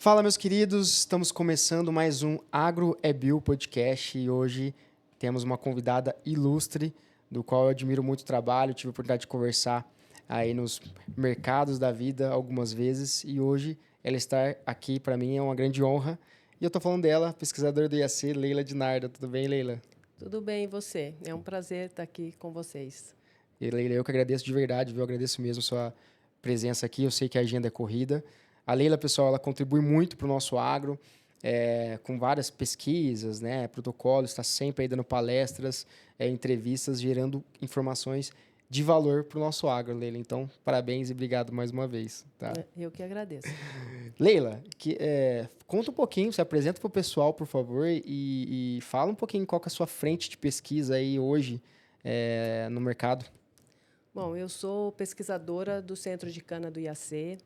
Fala, meus queridos, estamos começando mais um Agro é Bio podcast e hoje temos uma convidada ilustre, do qual eu admiro muito o trabalho, tive a oportunidade de conversar aí nos mercados da vida algumas vezes e hoje ela estar aqui para mim é uma grande honra. E eu estou falando dela, pesquisadora do IAC, Leila Dinarda. Tudo bem, Leila? Tudo bem, e você? É um prazer estar aqui com vocês. E, Leila, eu que agradeço de verdade, viu? Eu agradeço mesmo a sua presença aqui. Eu sei que a agenda é corrida. A Leila, pessoal, ela contribui muito para o nosso agro, com várias pesquisas, né, protocolos, está sempre aí dando palestras, entrevistas, gerando informações de valor para o nosso agro, Leila. Então, parabéns e obrigado mais uma vez. Tá? Eu que agradeço. Leila, conta um pouquinho, se apresenta para o pessoal, por favor, e fala um pouquinho qual que é a sua frente de pesquisa aí hoje no mercado. Bom, eu sou pesquisadora do Centro de Cana do IAC.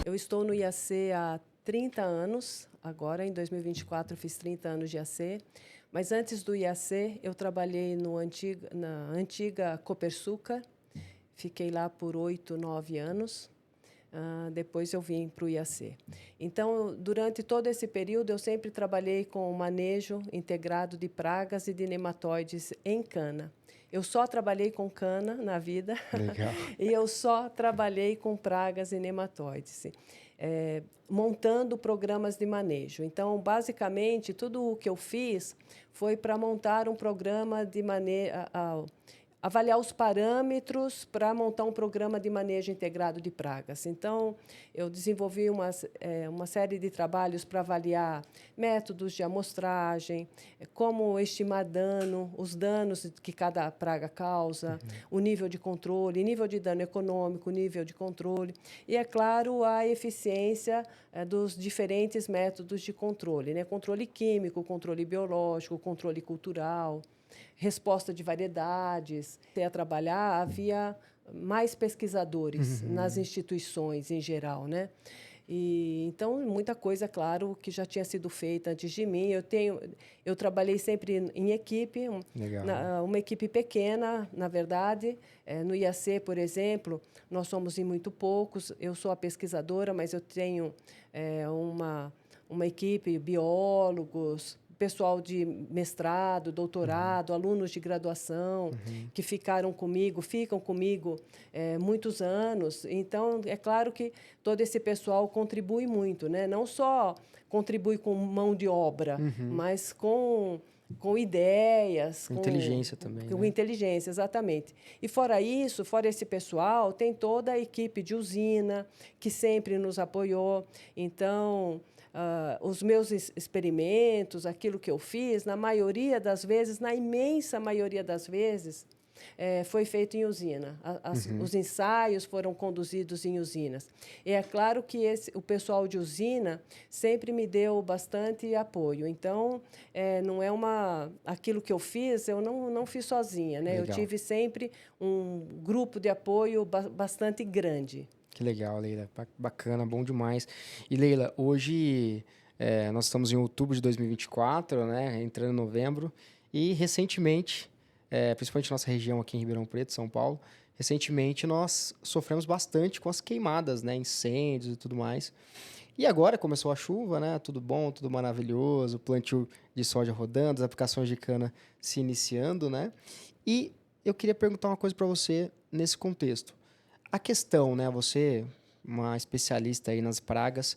Eu estou no IAC há 30 anos, agora em 2024 eu fiz 30 anos de IAC, mas antes do IAC eu trabalhei na antiga Copersucar, fiquei lá por 8, 9 anos. Depois eu vim para o IAC. Então, durante todo esse período, eu sempre trabalhei com o manejo integrado de pragas e de nematóides em cana. Eu só trabalhei com cana na vida. Legal. E eu só trabalhei com pragas e nematóides, montando programas de manejo. Então, basicamente, tudo o que eu fiz foi para montar um programa de manejo, avaliar os parâmetros para montar um programa de manejo integrado de pragas. Então, eu desenvolvi uma série de trabalhos para avaliar métodos de amostragem, como estimar os danos que cada praga causa, o nível de controle, nível de dano econômico, nível de controle e, é claro, a eficiência dos diferentes métodos de controle, né? Controle químico, controle biológico, controle cultural, resposta de variedades. A trabalhar, havia mais pesquisadores nas instituições em geral, né? E então muita coisa, claro, que já tinha sido feita antes de mim. Eu trabalhei sempre em equipe, uma equipe pequena, na verdade. No IAC, por exemplo, nós somos em muito poucos. Eu sou a pesquisadora, mas eu tenho uma equipe, biólogos, pessoal de mestrado, doutorado, alunos de graduação que ficam comigo muitos anos. Então, é claro que todo esse pessoal contribui muito, né? Não só contribui com mão de obra, mas com ideias. Inteligência também, Com né? inteligência, exatamente. E fora isso, fora esse pessoal, tem toda a equipe de usina que sempre nos apoiou. Então, os meus experimentos, aquilo que eu fiz, na maioria das vezes, na imensa maioria das vezes, foi feito em usina. Os ensaios foram conduzidos em usinas. E é claro que o pessoal de usina sempre me deu bastante apoio. Então, não é aquilo que eu fiz, eu não fiz sozinha, né? Legal. Eu tive sempre um grupo de apoio bastante grande. Que legal, Leila. Bacana, bom demais. E, Leila, hoje nós estamos em outubro de 2024, né? Entrando em novembro. E, recentemente, principalmente nossa região aqui em Ribeirão Preto, São Paulo, recentemente nós sofremos bastante com as queimadas, né? Incêndios e tudo mais. E agora começou a chuva, né? Tudo bom, tudo maravilhoso, plantio de soja rodando, as aplicações de cana se iniciando, né? E eu queria perguntar uma coisa para você nesse contexto. A questão, né? Você, uma especialista aí nas pragas,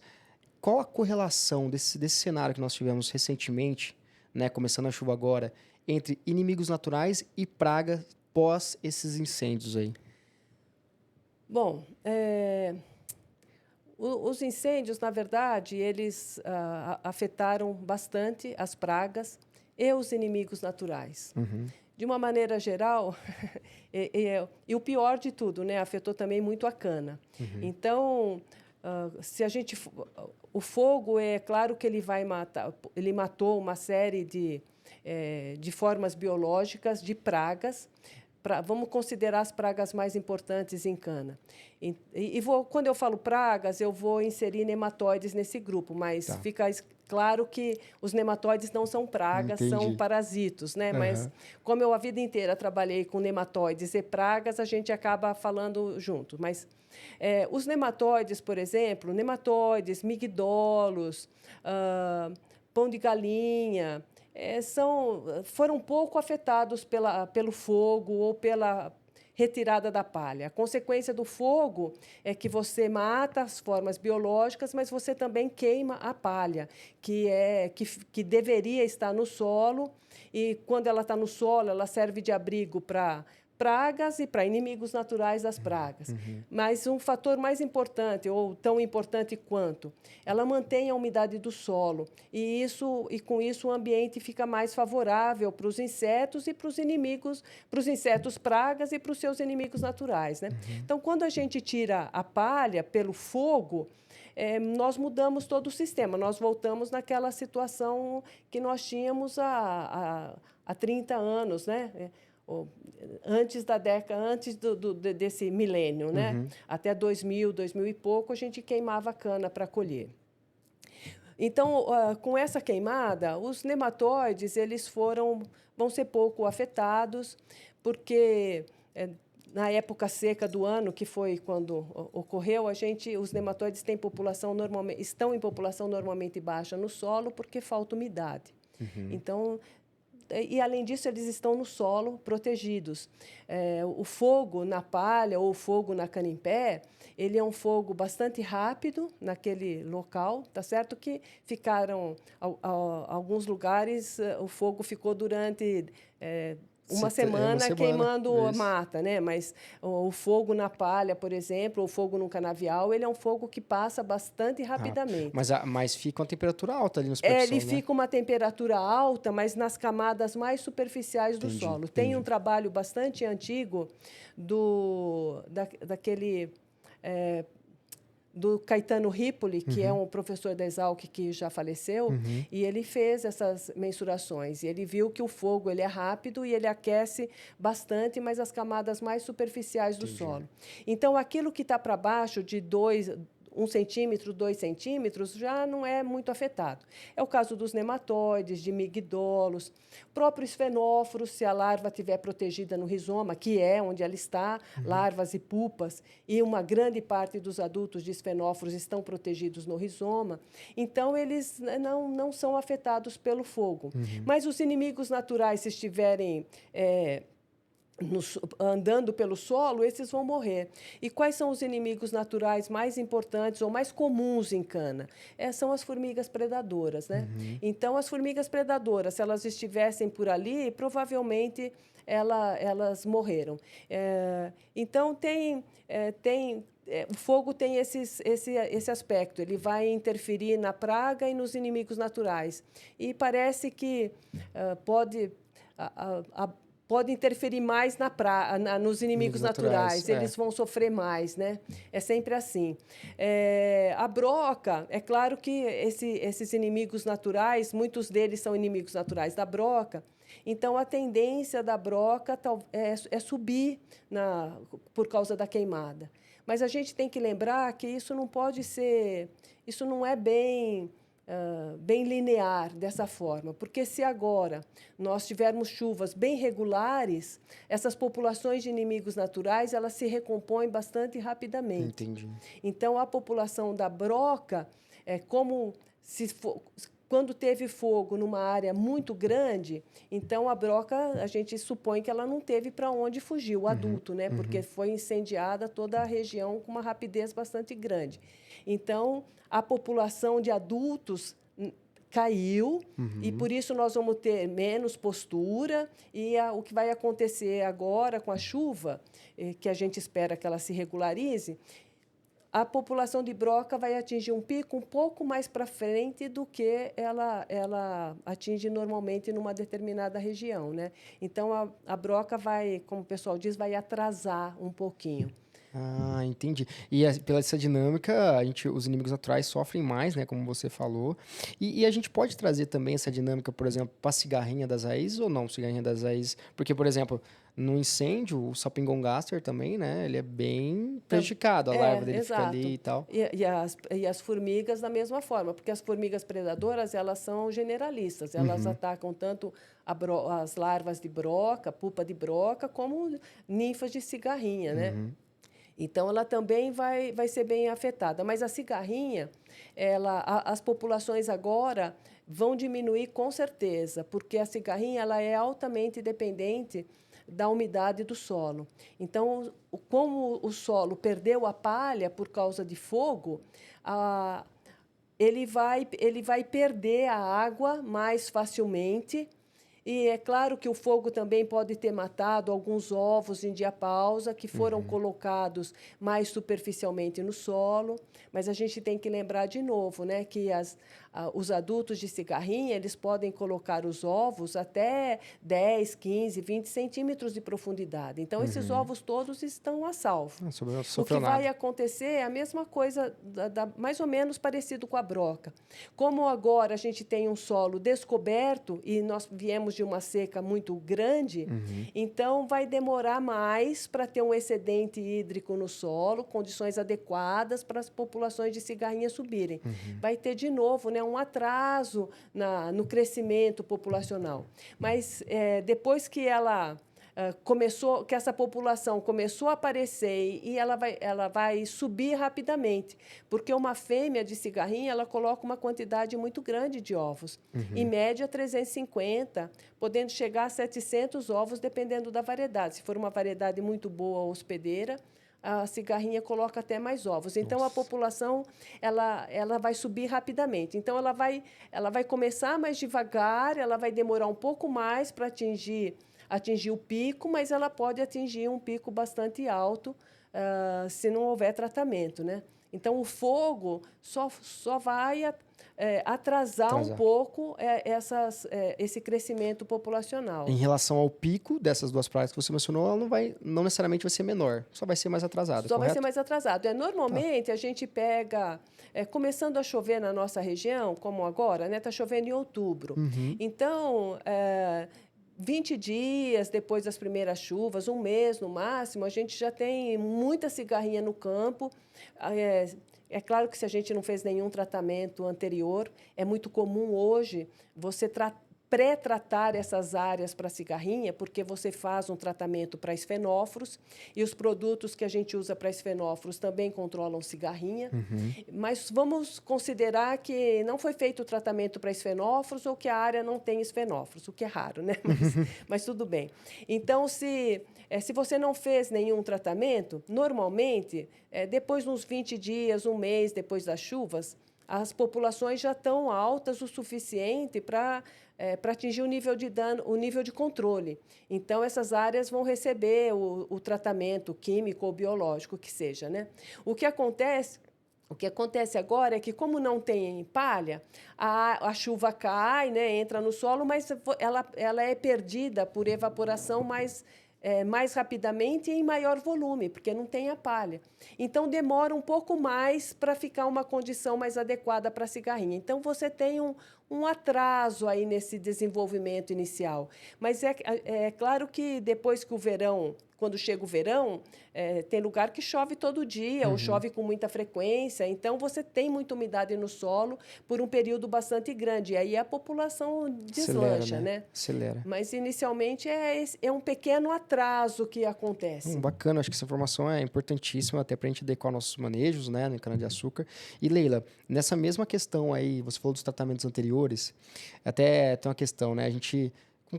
qual a correlação desse cenário que nós tivemos recentemente, né? Começando a chuva agora, entre inimigos naturais e pragas pós esses incêndios aí? Bom, os incêndios, na verdade, eles afetaram bastante as pragas e os inimigos naturais. De uma maneira geral, e o pior de tudo, né, afetou também muito a cana. Então, o fogo, é claro que ele vai matar, ele matou uma série de formas biológicas, de pragas. Vamos considerar as pragas mais importantes em cana. Quando eu falo pragas, eu vou inserir nematóides nesse grupo, mas fica Claro que os nematóides não são pragas, são parasitos, né? Mas como eu a vida inteira trabalhei com nematóides e pragas, a gente acaba falando junto. Mas os nematóides, por exemplo, nematóides, migdolos, pão de galinha, foram pouco afetados pelo fogo ou pela retirada da palha. A consequência do fogo é que você mata as formas biológicas, mas você também queima a palha, que deveria estar no solo, e quando ela está no solo, ela serve de abrigo para pragas e para inimigos naturais das pragas. Mas um fator mais importante, ou tão importante quanto, ela mantém a umidade do solo, e com isso o ambiente fica mais favorável para os insetos e para os inimigos, para os insetos pragas e para os seus inimigos naturais, né? Então, quando a gente tira a palha pelo fogo, nós mudamos todo o sistema, nós voltamos naquela situação que nós tínhamos há 30 anos, né? Antes da década, desse milênio, né? Até 2000 e pouco, a gente queimava cana para colher. Então, com essa queimada, os nematóides vão ser pouco afetados, porque na época seca do ano, que foi quando ocorreu, os nematóides estão em população normalmente baixa no solo, porque falta umidade. Então, e, além disso, eles estão no solo protegidos. O fogo na palha ou o fogo na cana-em-pé, ele é um fogo bastante rápido naquele local, tá certo que alguns lugares, o fogo ficou durante uma semana queimando mata, né? Mas o fogo na palha, por exemplo, ou o fogo no canavial, ele é um fogo que passa bastante rapidamente. Mas fica uma temperatura alta ali no supersolo, ele fica uma temperatura alta, mas nas camadas mais superficiais do solo. Tem um trabalho bastante antigo do Caetano Ripoli, que é um professor da Exalc que já faleceu, e ele fez essas mensurações. E ele viu que o fogo ele é rápido e ele aquece bastante, mas as camadas mais superficiais do solo. Então, aquilo que está para baixo de 1 centímetro, 2 centímetros, já não é muito afetado. É o caso dos nematóides, de migdolos, próprio esfenóforo, se a larva estiver protegida no rizoma, que é onde ela está, larvas e pupas, e uma grande parte dos adultos de esfenóforos estão protegidos no rizoma, então eles não são afetados pelo fogo. Mas os inimigos naturais, se estiverem andando pelo solo, esses vão morrer. E quais são os inimigos naturais mais importantes ou mais comuns em cana? São as formigas predadoras, né? Então, as formigas predadoras, se elas estivessem por ali, provavelmente elas morreram. Então, o fogo tem esse aspecto, ele vai interferir na praga e nos inimigos naturais. E parece que pode interferir mais nos inimigos naturais. Eles vão sofrer mais, né? É sempre assim. A broca, é claro que esses inimigos naturais, muitos deles são inimigos naturais da broca, então a tendência da broca é subir por causa da queimada. Mas a gente tem que lembrar que isso não é bem linear dessa forma, porque se agora nós tivermos chuvas bem regulares, essas populações de inimigos naturais elas se recompõem bastante rapidamente. Entendi. Então, a população da broca quando teve fogo numa área muito grande, então a broca, a gente supõe que ela não teve para onde fugir, o adulto, né? Porque foi incendiada toda a região com uma rapidez bastante grande. Então, a população de adultos caiu, e por isso nós vamos ter menos postura, e o que vai acontecer agora com a chuva, que a gente espera que ela se regularize, a população de broca vai atingir um pico um pouco mais para frente do que ela atinge normalmente numa determinada região, né? Então, a broca vai, como o pessoal diz, vai atrasar um pouquinho. Ah, entendi. E pela essa dinâmica, os inimigos naturais sofrem mais, né? Como você falou. E a gente pode trazer também essa dinâmica, por exemplo, para a cigarrinha das raízes ou não cigarrinha das raízes? Porque, por exemplo, no incêndio, o sapingongaster também, né? Ele é bem Tam- prejudicado. A larva dele fica ali exato. e tal. E as formigas da mesma forma, porque as formigas predadoras, elas são generalistas. Elas Uhum, atacam tanto as larvas de broca, pupa de broca, como ninfas de cigarrinha, né? uhum, Então, ela também vai ser bem afetada. Mas a cigarrinha, as populações agora vão diminuir com certeza, porque a cigarrinha ela é altamente dependente da umidade do solo. Então, como o solo perdeu a palha por causa de fogo, a, ele vai perder a água mais facilmente. E é claro que o fogo também pode ter matado alguns ovos em diapausa que foram uhum. colocados mais superficialmente no solo, mas a gente tem que lembrar de novo, né, que os adultos de cigarrinha eles podem colocar os ovos até 10, 15, 20 centímetros de profundidade. Então, esses Uhum. ovos todos estão a salvo. Não O sofreu que vai nada. acontecer é a mesma coisa, mais ou menos parecido com a broca. Como agora a gente tem um solo descoberto e nós viemos de uma seca muito grande, Uhum, então vai demorar mais para ter um excedente hídrico no solo, condições adequadas para as populações de cigarrinha subirem. uhum. Vai ter de novo, né, um atraso no crescimento populacional. Mas depois que começou, que essa população começou a aparecer e ela vai subir rapidamente, porque uma fêmea de cigarrinha ela coloca uma quantidade muito grande de ovos, em média 350, podendo chegar a 700 ovos, dependendo da variedade. Se for uma variedade muito boa hospedeira, a cigarrinha coloca até mais ovos. Então, a Nossa. população ela vai subir rapidamente. Então, ela vai começar mais devagar, ela vai demorar um pouco mais para atingir o pico, mas ela pode atingir um pico bastante alto se não houver tratamento, né? Então, o fogo só vai atrasar um Atrasar. pouco esse crescimento populacional. Em relação ao pico dessas duas pragas que você mencionou, ela não necessariamente vai ser menor, só vai ser mais atrasada, Só vai ser correto? mais atrasado. Tá. Normalmente, a gente pega, começando a chover na nossa região, como agora, né? Está chovendo em outubro. Uhum. Então, 20 dias depois das primeiras chuvas, um mês no máximo, a gente já tem muita cigarrinha no campo. É claro que se a gente não fez nenhum tratamento anterior, é muito comum hoje você pré-tratar essas áreas para cigarrinha, porque você faz um tratamento para esfenóforos e os produtos que a gente usa para esfenóforos também controlam cigarrinha. Uhum. Mas vamos considerar que não foi feito o tratamento para esfenóforos ou que a área não tem esfenóforos, o que é raro, né? Mas tudo bem. Então, se você não fez nenhum tratamento, normalmente, depois de uns 20 dias, um mês depois das chuvas, as populações já estão altas o suficiente para atingir o nível de dano, o nível de controle. Então, essas áreas vão receber o tratamento químico ou biológico que seja, né? O que acontece agora é que, como não tem palha, a chuva cai, né, entra no solo, mas ela é perdida por evaporação mais rapidamente e em maior volume, porque não tem a palha. Então, demora um pouco mais para ficar uma condição mais adequada para a cigarrinha. Então, você tem um atraso aí nesse desenvolvimento inicial. Mas é claro que depois que o verão, quando chega o verão, tem lugar que chove todo dia ou Uhum. chove com muita frequência. Então, você tem muita umidade no solo por um período bastante grande. E aí a população Acelera, deslancha, né? né? Acelera. Mas, inicialmente, é um pequeno atraso que acontece. Bacana, acho que essa informação é importantíssima até para a gente adequar nossos manejos, né, no cana-de-açúcar. E Leila, nessa mesma questão aí, você falou dos tratamentos anteriores, até tem uma questão, né,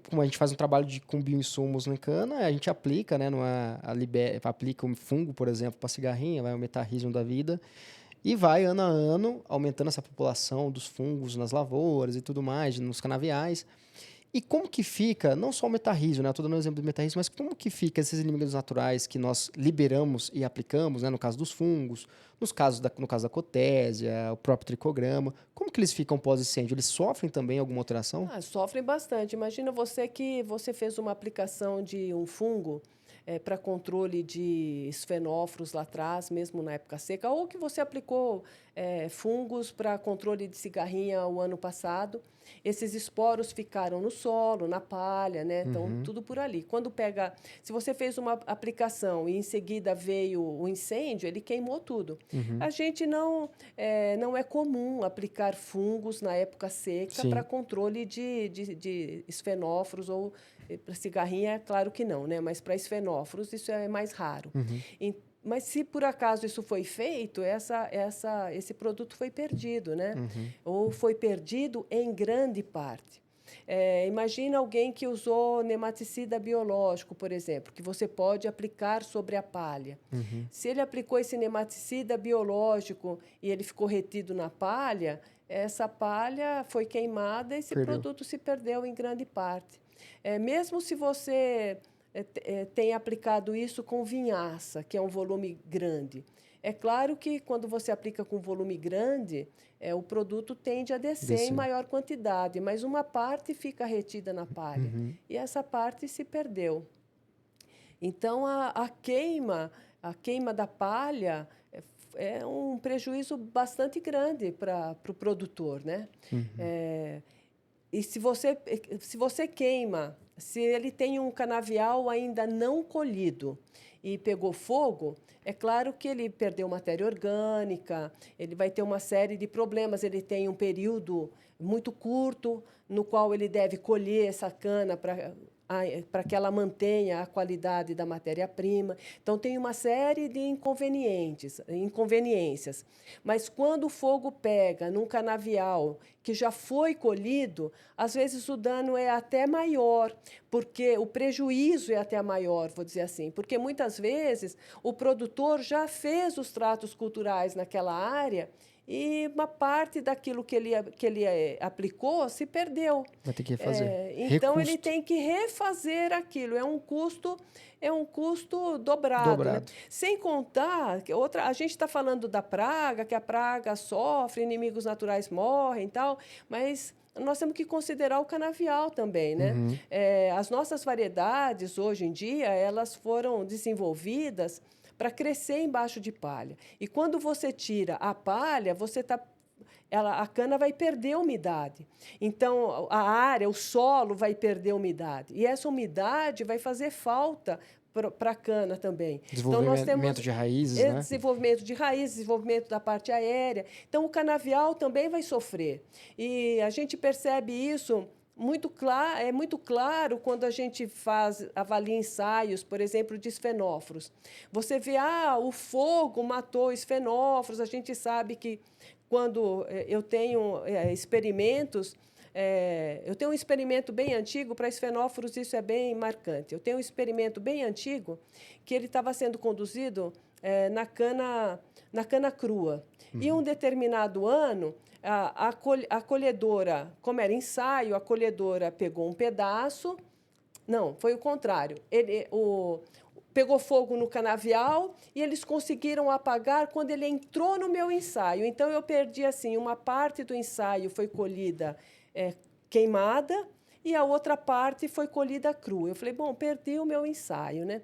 como a gente faz um trabalho com bioinsumos na cana, a gente aplica, né, aplica um fungo, por exemplo, para cigarrinha, vai um metarrhizium da vida, e vai ano a ano aumentando essa população dos fungos nas lavouras e tudo mais, nos canaviais. E como que fica, não só o metarrísio, né? Eu estou dando um exemplo do metarrísio, mas como que fica esses inimigos naturais que nós liberamos e aplicamos, né? No caso dos fungos, no caso da cotésia, o próprio tricograma. Como que eles ficam pós-incêndio? Eles sofrem também alguma alteração? Sofrem bastante. Imagina você que você fez uma aplicação de um fungo para controle de esfenóforos lá atrás, mesmo na época seca, ou que você aplicou fungos para controle de cigarrinha o ano passado. Esses esporos ficaram no solo, na palha, né? Então, tudo por ali. Quando pega... Se você fez uma aplicação e, em seguida, veio o incêndio, ele queimou tudo. A gente não é comum aplicar fungos na época seca para controle de esfenóforos ou para cigarrinha, é claro que não, né? Mas para esfenóforos isso é mais raro. Mas se por acaso isso foi feito, esse produto foi perdido, né? Ou foi perdido em grande parte. Imagina alguém que usou nematicida biológico, por exemplo, que você pode aplicar sobre a palha. Se ele aplicou esse nematicida biológico e ele ficou retido na palha, essa palha foi queimada e esse produto se perdeu em grande parte. Mesmo se você tem aplicado isso com vinhaça, que é um volume grande. É claro que, quando você aplica com volume grande, o produto tende a descer em maior quantidade, mas uma parte fica retida na palha, e essa parte se perdeu. Então, a queima da palha é um prejuízo bastante grande para o produtor, né? E se você queima, se ele tem um canavial ainda não colhido e pegou fogo, é claro que ele perdeu matéria orgânica, ele vai ter uma série de problemas. Ele tem um período muito curto no qual ele deve colher essa cana para que ela mantenha a qualidade da matéria-prima. Então, tem uma série de inconveniências. Mas, quando o fogo pega num canavial que já foi colhido, às vezes o dano é até maior, porque o prejuízo é até maior, vou dizer assim, porque muitas vezes o produtor já fez os tratos culturais naquela área e uma parte daquilo que ele aplicou se perdeu. Vai ter que refazer. Então, ele tem que refazer aquilo. É um custo dobrado. Né? Sem contar que a gente está falando da praga, que a praga sofre, inimigos naturais morrem e tal, mas nós temos que considerar o canavial também, né? As nossas variedades, hoje em dia, elas foram desenvolvidas para crescer embaixo de palha. E quando você tira a palha, a cana vai perder umidade. Então, a área, o solo vai perder umidade. E essa umidade vai fazer falta para a cana também. Desenvolvimento de raízes, né? Desenvolvimento de raízes, desenvolvimento da parte aérea. Então, o canavial também vai sofrer. E a gente percebe isso é muito claro quando a gente avalia ensaios, por exemplo, de esfenóforos. Você vê, o fogo matou esfenóforos. A gente sabe que, quando eu tenho experimentos, eu tenho um experimento bem antigo para esfenóforos, isso é bem marcante. Eu tenho um experimento bem antigo que ele estava sendo conduzido na cana crua. E, em um determinado ano, a colhedora, como era ensaio, a colhedora pegou um pedaço. Não, foi o contrário. Pegou fogo no canavial e eles conseguiram apagar quando ele entrou no meu ensaio. Então, eu perdi assim, uma parte do ensaio foi colhida queimada e a outra parte foi colhida crua. Eu falei, bom, perdi o meu ensaio, né?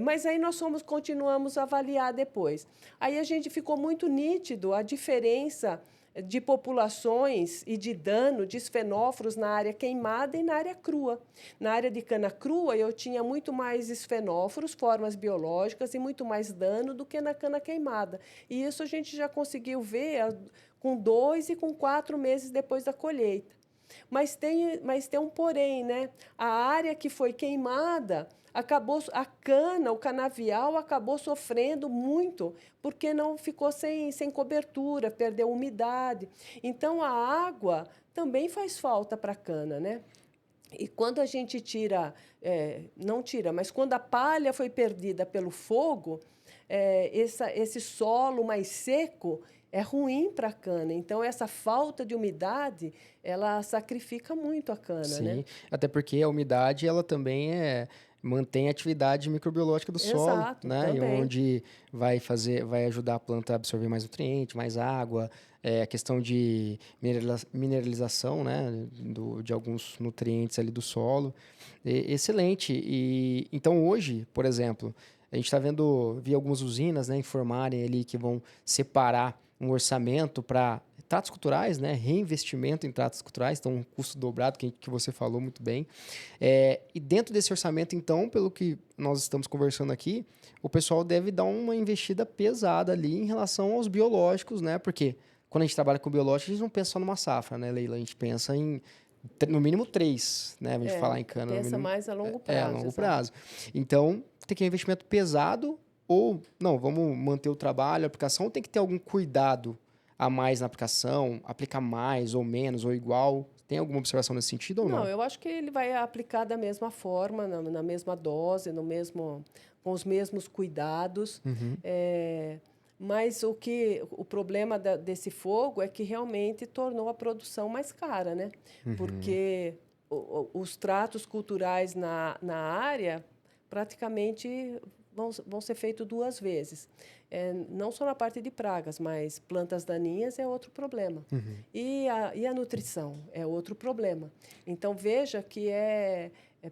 Mas aí nós continuamos a avaliar depois. Aí a gente ficou muito nítido a diferença de populações e de dano de esfenóforos na área queimada e na área crua. Na área de cana crua, eu tinha muito mais esfenóforos, formas biológicas, e muito mais dano do que na cana queimada. E isso a gente já conseguiu ver com 2 e com 4 meses depois da colheita. Mas tem um porém, né? A área que foi queimada, a cana, o canavial, acabou sofrendo muito, porque não ficou sem cobertura, perdeu umidade. Então, a água também faz falta para a cana, né? E quando a gente não tira, mas quando a palha foi perdida pelo fogo, esse solo mais seco é ruim para a cana. Então, essa falta de umidade, ela sacrifica muito a cana, Sim, né? até porque a umidade, ela também mantém a atividade microbiológica do solo, Exato, né? E também. onde vai ajudar a planta a absorver mais nutriente, mais água, a questão de mineralização, né, de alguns nutrientes ali do solo. Excelente. E, então, hoje, por exemplo, a gente está vi algumas usinas, né, informarem ali que vão separar um orçamento para tratos culturais, né, reinvestimento em tratos culturais, então um custo dobrado, que você falou muito bem. E dentro desse orçamento, então, pelo que nós estamos conversando aqui, o pessoal deve dar uma investida pesada ali em relação aos biológicos, né? Porque quando a gente trabalha com biológico, a gente não pensa só numa safra, né, Leila? A gente pensa em, no mínimo, 3, né? A gente falar em cana, no pensa mínimo, mais a longo a prazo. longo Exato. prazo. Então, tem que ter um investimento pesado ou, não, vamos manter o trabalho, a aplicação, ou tem que ter algum cuidado a mais na aplicação, aplicar mais ou menos ou igual? Tem alguma observação nesse sentido ou Não, não? eu acho que ele vai aplicar da mesma forma, na mesma dose, com os mesmos cuidados. Uhum. Mas o problema desse fogo é que realmente tornou a produção mais cara, né? Porque os tratos culturais na área praticamente vão ser feitos 2 vezes. Não só na parte de pragas, mas plantas daninhas é outro problema. E a nutrição é outro problema. Então, veja que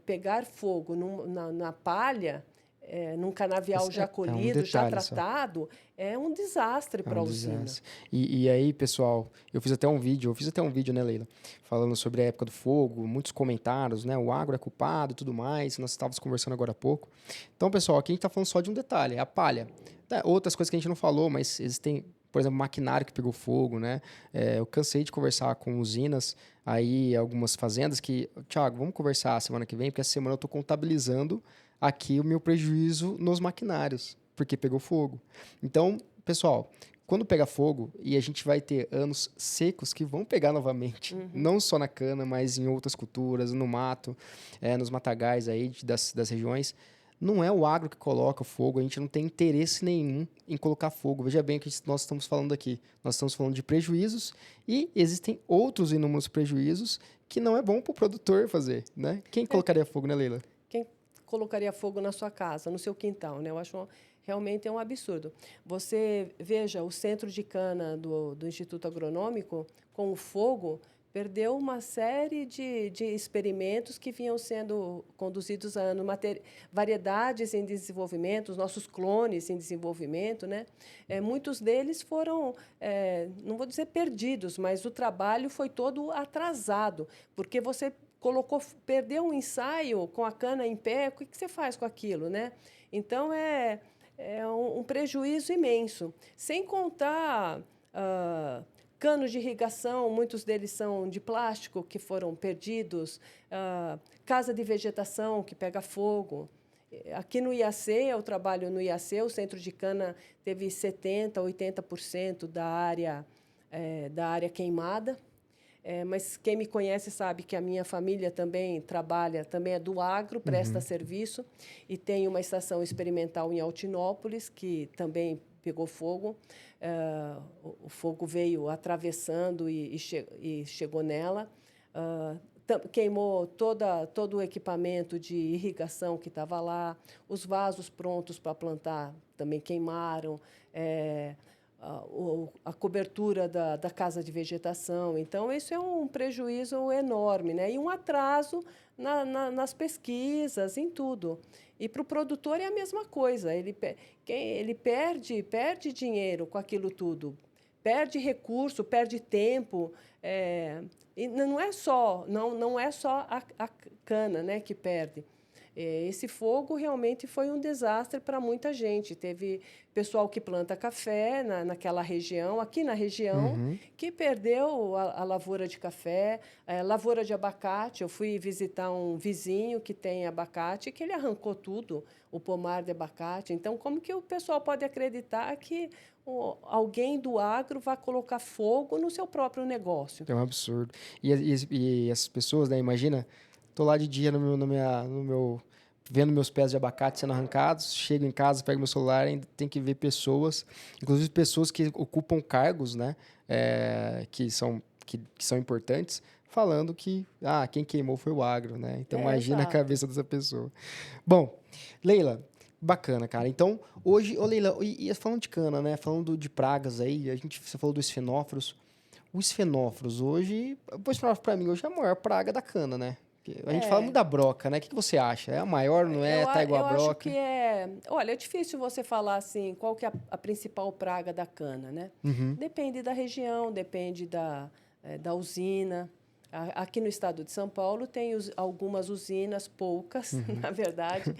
pegar fogo na palha, num canavial já É um colhido, já detalhe só. tratado, é um desastre É para um a usina. desastre. E aí, pessoal, eu fiz até um vídeo, né, Leila? Falando sobre a época do fogo, muitos comentários, né? O agro é culpado e tudo mais. Nós estávamos conversando agora há pouco. Então, pessoal, aqui a gente está falando só de um detalhe, é a palha. Outras coisas que a gente não falou, mas existem, por exemplo, maquinário que pegou fogo, né? Eu cansei de conversar com usinas, aí algumas fazendas que, Thiago, vamos conversar semana que vem, porque essa semana eu estou contabilizando aqui o meu prejuízo nos maquinários, porque pegou fogo. Então, pessoal, quando pega fogo, e a gente vai ter anos secos que vão pegar novamente, não só na cana, mas em outras culturas, no mato, nos matagais aí das regiões, não é o agro que coloca fogo, a gente não tem interesse nenhum em colocar fogo. Veja bem o que nós estamos falando aqui. Nós estamos falando de prejuízos e existem outros inúmeros prejuízos que não é bom para o produtor fazer, né? Quem colocaria fogo, né, Leila? Quem colocaria fogo na sua casa, no seu quintal, né? Eu acho realmente é um absurdo. Você veja o centro de cana do Instituto Agronômico com o fogo perdeu uma série de experimentos que vinham sendo conduzidos há anos, variedades em desenvolvimento, os nossos clones em desenvolvimento, né? Muitos deles foram, não vou dizer perdidos, mas o trabalho foi todo atrasado, porque você perdeu um ensaio com a cana em pé, o que você faz com aquilo, né? Então, é um prejuízo imenso. Sem contar canos de irrigação, muitos deles são de plástico, que foram perdidos, casa de vegetação que pega fogo. Aqui no IAC, eu trabalho no IAC, o centro de cana teve 70%, 80% da área queimada. Mas quem me conhece sabe que a minha família também trabalha, também é do agro, presta serviço, e tem uma estação experimental em Altinópolis, que também pegou fogo. O fogo veio atravessando e chegou nela. Queimou todo o equipamento de irrigação que estava lá, os vasos prontos para plantar também queimaram, a cobertura da casa de vegetação. Então, isso é um prejuízo enorme, né? E um atraso nas pesquisas, em tudo. E para o produtor é a mesma coisa. Ele perde dinheiro com aquilo tudo, perde recurso, perde tempo. E não é só a cana, né, que perde. Esse fogo realmente foi um desastre para muita gente. Teve pessoal que planta café naquela região, aqui na região, que perdeu a lavoura de café, lavoura de abacate. Eu fui visitar um vizinho que tem abacate, que ele arrancou tudo, o pomar de abacate. Então, como que o pessoal pode acreditar que alguém do agro vai colocar fogo no seu próprio negócio? É um absurdo. E as pessoas, né? Imagina, tô lá de dia vendo meus pés de abacate sendo arrancados, chego em casa, pego meu celular, ainda tem que ver pessoas, inclusive pessoas que ocupam cargos, né? Que são importantes, falando que quem queimou foi o agro, né? Então imagina a Exato. cabeça dessa pessoa. Bom, Leila, bacana, cara. Então, hoje, Leila, e falando de cana, né? Falando de pragas aí, você falou dos fenóforos. O esfenófilos hoje, o esfenófilos para mim hoje é a maior praga da cana, né? A gente fala muito da broca, né? O que você acha? É a maior, não é? Tá igual Eu a acho broca? que é. Olha, é difícil você falar assim, qual que é a principal praga da cana, né? Uhum. Depende da região, depende da usina. Aqui no estado de São Paulo tem algumas usinas, poucas, na verdade,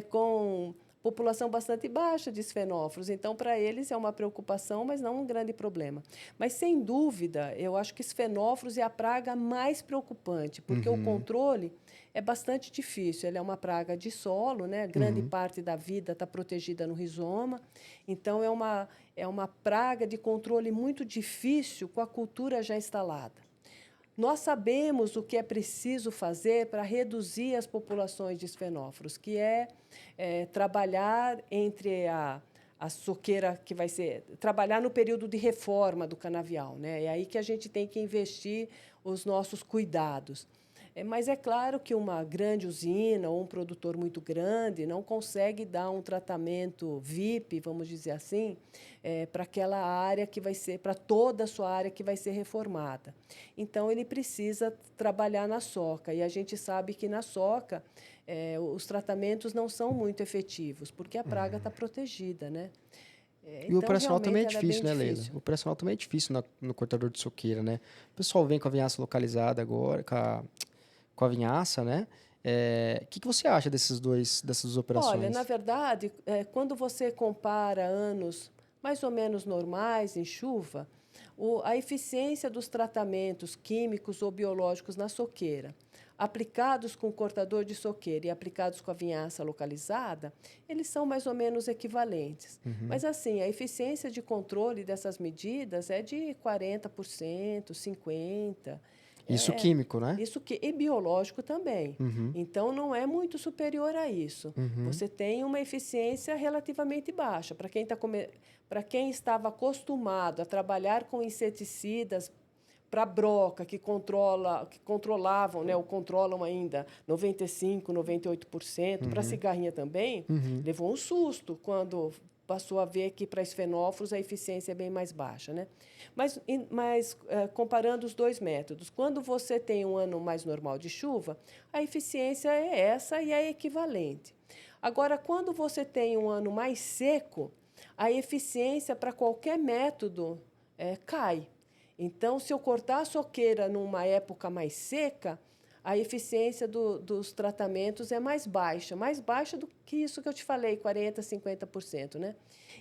com população bastante baixa de esfenófilos. Então, para eles é uma preocupação, mas não um grande problema. Mas, sem dúvida, eu acho que esfenófilos é a praga mais preocupante, porque o controle é bastante difícil. Ele é uma praga de solo, né? Grande parte da vida está protegida no rizoma. Então, é uma praga de controle muito difícil com a cultura já instalada. Nós sabemos o que é preciso fazer para reduzir as populações de esfenófilos, que é trabalhar entre a soqueira que vai ser... Trabalhar no período de reforma do canavial, né? É aí que a gente tem que investir os nossos cuidados. Mas é claro que uma grande usina ou um produtor muito grande não consegue dar um tratamento VIP, vamos dizer assim, para aquela área que vai ser, para toda a sua área que vai ser reformada. Então, ele precisa trabalhar na soca. E a gente sabe que na soca os tratamentos não são muito efetivos, porque a praga está protegida, né? E o Então, operacional também é realmente, ela é bem difícil, né, Leila? difícil. O operacional também é difícil no cortador de soqueira, né? O pessoal vem com a vinhaça localizada agora, com a vinhaça, né? Que você acha dessas duas Olha, na operações? verdade, quando você compara anos mais ou menos normais em chuva, a eficiência dos tratamentos químicos ou biológicos na soqueira, aplicados com cortador de soqueira e aplicados com a vinhaça localizada, eles são mais ou menos equivalentes. Mas, assim, a eficiência de controle dessas medidas é de 40%, 50%. Isso É, químico, né? e biológico também. Uhum. Então, não é muito superior a isso. Uhum. Você tem uma eficiência relativamente baixa. Para quem estava acostumado a trabalhar com inseticidas para broca, que controlavam, né, ou controlam ainda 95%, 98%, para cigarrinha também, levou um susto quando passou a ver que para esfenófilos a eficiência é bem mais baixa, né? Mas comparando os dois métodos, quando você tem um ano mais normal de chuva, a eficiência é essa e é equivalente. Agora, quando você tem um ano mais seco, a eficiência para qualquer método cai. Então, se eu cortar a soqueira numa época mais seca, a eficiência dos tratamentos é mais baixa do que isso que eu te falei, 40%, 50%, né?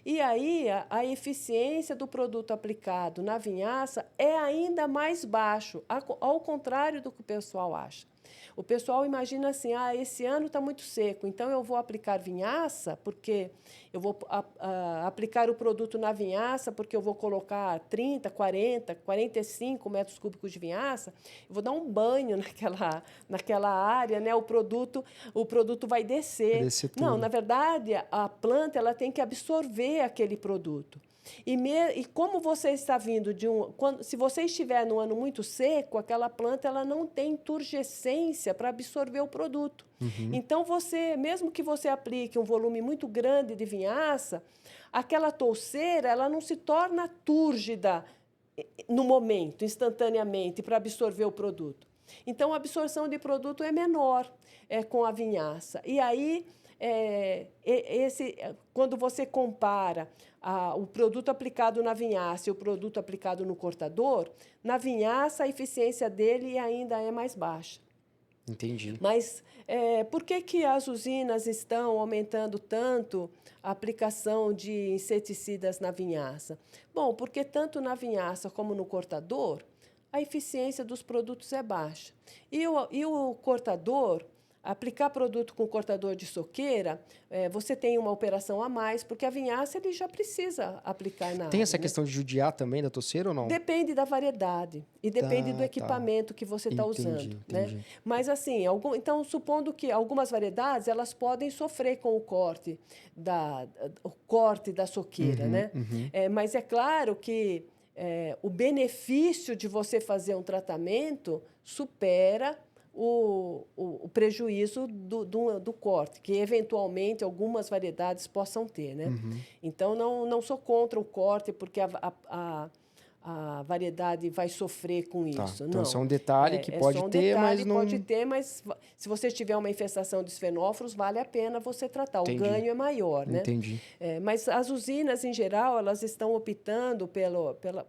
E aí, a eficiência do produto aplicado na vinhaça é ainda mais baixo, ao contrário do que o pessoal acha. O pessoal imagina assim, esse ano está muito seco, então eu vou aplicar vinhaça, porque eu vou aplicar o produto na vinhaça, porque eu vou colocar 30, 40, 45 metros cúbicos de vinhaça, eu vou dar um banho naquela área, né? O produto vai Vai descer. descer Não, tudo. na verdade, a planta ela tem que absorver aquele produto. E como você está vindo se você estiver num ano muito seco, aquela planta ela não tem turgescência para absorver o produto. Então, mesmo que você aplique um volume muito grande de vinhaça, aquela touceira ela não se torna túrgida no momento, instantaneamente, para absorver o produto. Então, a absorção de produto é menor com a vinhaça. E aí, quando você compara o produto aplicado na vinhaça e o produto aplicado no cortador, na vinhaça a eficiência dele ainda é mais baixa. Entendi. Mas por que as usinas estão aumentando tanto a aplicação de inseticidas na vinhaça? Bom, porque tanto na vinhaça como no cortador, a eficiência dos produtos é baixa. E o cortador, aplicar produto com cortador de soqueira, você tem uma operação a mais, porque a vinhaça ele já precisa aplicar na Tem área, essa né? questão de judiar também da toceira ou não? Depende da variedade e depende do Tá. equipamento que você está Entendi, usando, né? entendi. Mas assim, então supondo que algumas variedades elas podem sofrer com o corte da soqueira, Uhum, né? uhum. Mas é claro que o benefício de você fazer um tratamento supera o prejuízo do corte, que eventualmente algumas variedades possam ter, né? Então não sou contra o corte, porque a variedade vai sofrer com Tá. isso. Então, Não. isso é um detalhe que pode só um ter, mas detalhe, não... pode ter, mas se você tiver uma infestação de esfenófilos, vale a pena você tratar. O Entendi. ganho é maior, né? Entendi. Mas as usinas, em geral, elas estão optando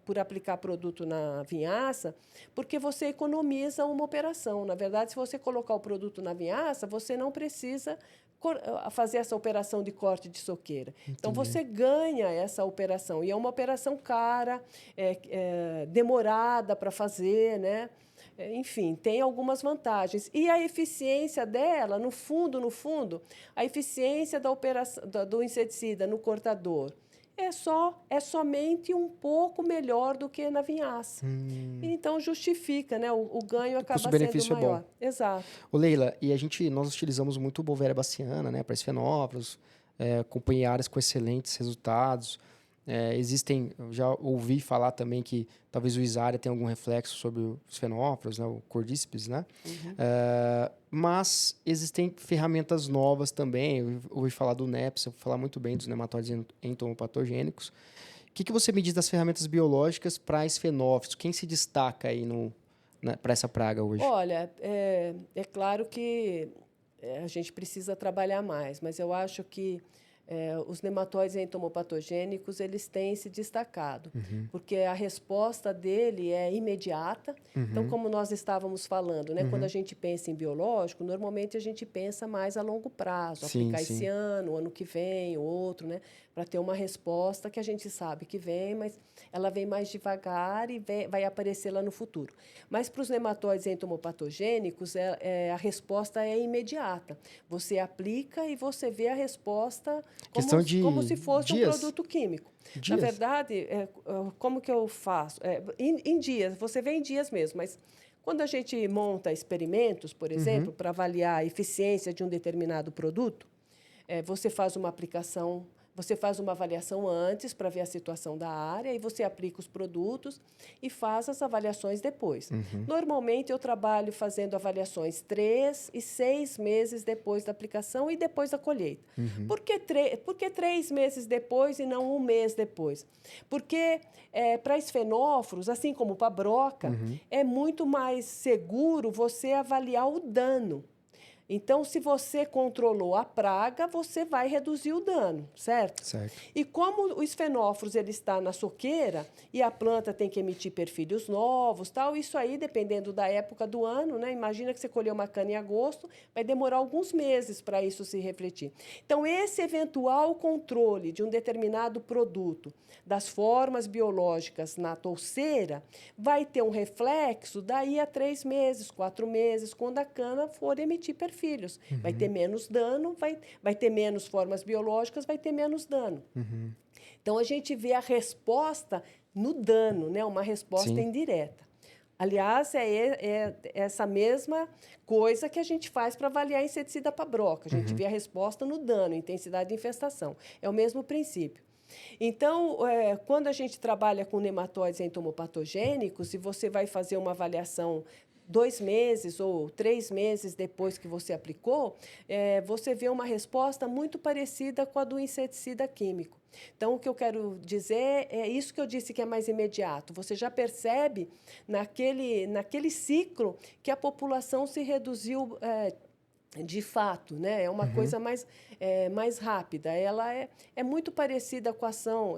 por aplicar produto na vinhaça, porque você economiza uma operação. Na verdade, se você colocar o produto na vinhaça, você não precisa fazer essa operação de corte de soqueira. Então, você ganha essa operação. E é uma operação cara, demorada para fazer, né? Enfim, tem algumas vantagens. E a eficiência dela, no fundo, a eficiência da operação, do inseticida no cortador é somente um pouco melhor do que na vinhaça. Então, justifica, né? O ganho acaba sendo custo-benefício é bom. maior. Exato. Ô, Leila, e nós utilizamos muito o Bovéria baciana, né, para esfenófilos, acompanhei áreas com excelentes resultados. Eu já ouvi falar também que talvez o Isária tenha algum reflexo sobre os esfenófilos, né, o Cordíceps, né? Mas existem ferramentas novas também. Eu ouvi falar do NEPS, eu ouvi falar muito bem dos nematóides entomopatogênicos. O que você me diz das ferramentas biológicas para esfenófilos? Quem se destaca aí para essa praga hoje? Olha, é claro que a gente precisa trabalhar mais, mas eu acho que os nematóides entomopatogênicos eles têm se destacado, porque a resposta dele é imediata. Então, como nós estávamos falando, né, quando a gente pensa em biológico, normalmente a gente pensa mais a longo prazo, aplicar esse ano, o ano que vem, o outro, né, para ter uma resposta que a gente sabe que vem, mas ela vem mais devagar e vai aparecer lá no futuro. Mas para os nematóides entomopatogênicos, a resposta é imediata. Você aplica e você vê a resposta como se fosse um produto químico. Dias? Na verdade, como que eu faço? Em dias, você vê em dias mesmo, mas quando a gente monta experimentos, por exemplo, para avaliar a eficiência de um determinado produto, você faz uma aplicação, você faz uma avaliação antes para ver a situação da área e você aplica os produtos e faz as avaliações depois. Normalmente, eu trabalho fazendo avaliações 3 e 6 meses depois da aplicação e depois da colheita. Por que 3 meses depois e não 1 mês depois? Porque para esfenóforos, assim como para broca, é muito mais seguro você avaliar o dano. Então, se você controlou a praga, você vai reduzir o dano, certo? Certo. E como o esfenóforos ele está na soqueira e a planta tem que emitir perfilhos novos, tal, isso aí, dependendo da época do ano, né? Imagina que você colheu uma cana em agosto, vai demorar alguns meses para isso se refletir. Então, esse eventual controle de um determinado produto, das formas biológicas na touceira, vai ter um reflexo daí a 3 meses, 4 meses, quando a cana for emitir perfilhos. Vai ter menos dano, vai ter menos formas biológicas, vai ter menos dano. Então, a gente vê a resposta no dano, né? Uma resposta indireta. Aliás, é essa mesma coisa que a gente faz para avaliar inseticida para broca. A gente vê a resposta no dano, intensidade de infestação. É o mesmo princípio. Então, quando a gente trabalha com nematóides entomopatogênicos, e você vai fazer uma avaliação 2 meses ou 3 meses depois que você aplicou, você vê uma resposta muito parecida com a do inseticida químico. Então, o que eu quero dizer é isso que eu disse que é mais imediato. Você já percebe naquele ciclo que a população se reduziu de fato, né? É uma coisa mais rápida. Ela é muito parecida com a ação.